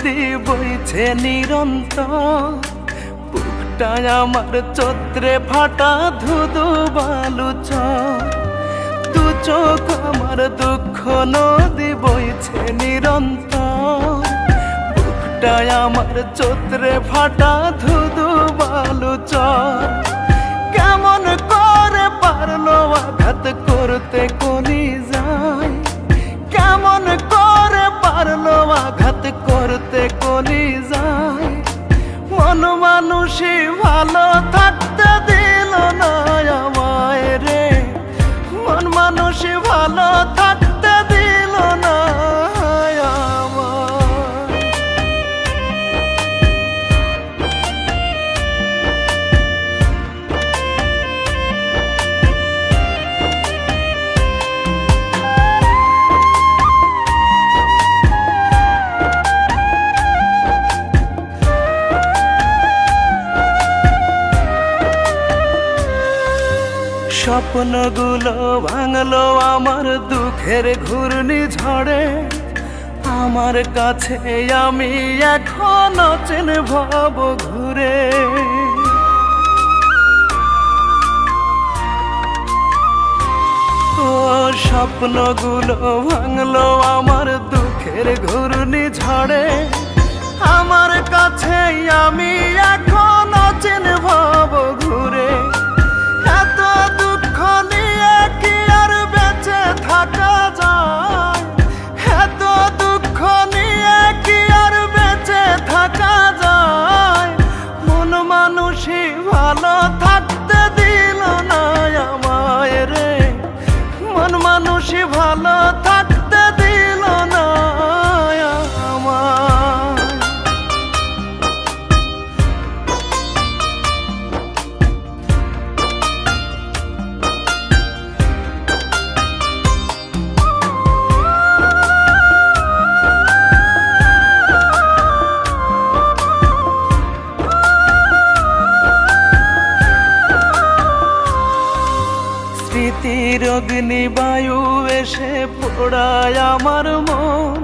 নদী বইছে নিরন্তর, বুকটা আমার চোত্রে ফাটা ধুধু বালু চর। দু চোখ আমার দুঃখ নদী বইছে নিরন্তর, বুকটা আমার চোত্রে ফাটা ধুধু বালু চর। কেমন করে পারলো আঘাত করতে কলি যায়, কেমন করে পারলো আঘাত করতে কলি যায়। মন মানুষই ভালো থাকতে দিল না আমায় রে, মন মানুষই ভালো থাকতে দিল না আমায়। স্বপ্নগুলো ভাঙলো আমার দুঃখের ঘূর্ণি ঝড়ে, আমার কাছে আমি এখন অচেন ভাব ঘুরে। ও স্বপ্নগুলো ভাঙলো আমার দুঃখের ঘূর্ণি ঝড়ে, আমার কাছে আমি এখন অচেন ভাব ঘুরে। এত দুঃখ নিয়ে কি আর বেঁচে থাকা যায়, এত দুঃখ নিয়ে কি আর বেঁচে থাকা যায়। মন মানুষই ভালো থাকতে দিল না আমায় রে, মন মানুষই ভালো থাকতে দিল না আমায়। স্মৃতির অগ্নি বায়ু এসে পোড়ায় আমার মন,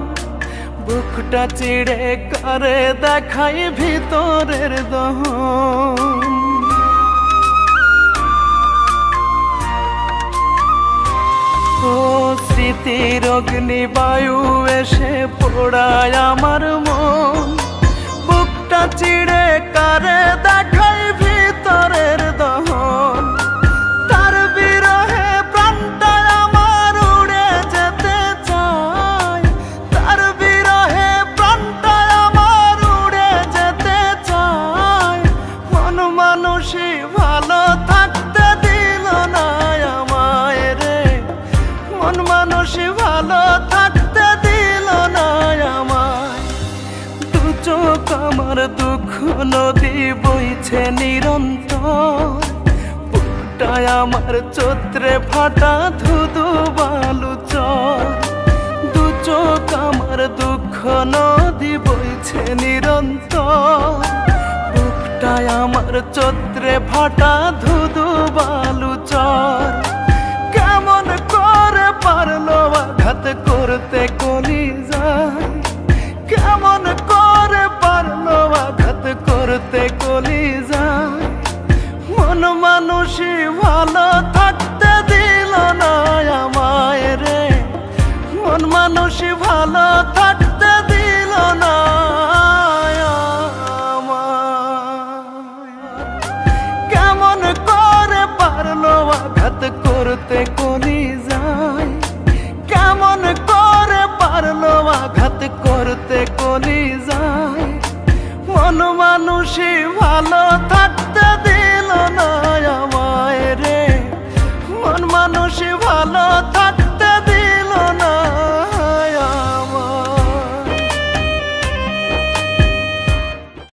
বুকটা চিড়ে করে দেখাই ভিতরের দহন। ও স্মৃতির অগ্নি বায়ু এসে পোড়ায় আমার মন, বুকটা চিড়ে করে দেখাই ভিতরের দহন। মানুষই ভালো থাকতে দিল না আমায় রে, মন মানুষই ভালো থাকতে দিল না আমায়। দু চোখ আমার দুঃখ নদী বইছে নিরন্তর, বুকটা আমার চোত্রে ফাটা ধুধু বালু চর। দু চোখ আমার দুঃখ নদী বইছে নিরন্তর, আমার চোত্রে ফাটা ধুধু বালু চর। কেমন করে পারলো আঘাত করতে কলি যায়, কেমন করে পারলো আঘাত করতে কলি যায়। মন মানুষই ভালো থাকতে দিল না আমায় রে, মন মানুষই ভালো থাকতে দিল না। কেমন করে পারলো আঘাত করতে কলি যায়, কেমন করে পারলো আঘাত করতে কলি যায়। মন মানুষই ভালো থাকতে দিল না আমায় রে, মন মানুষই ভালো থাকতে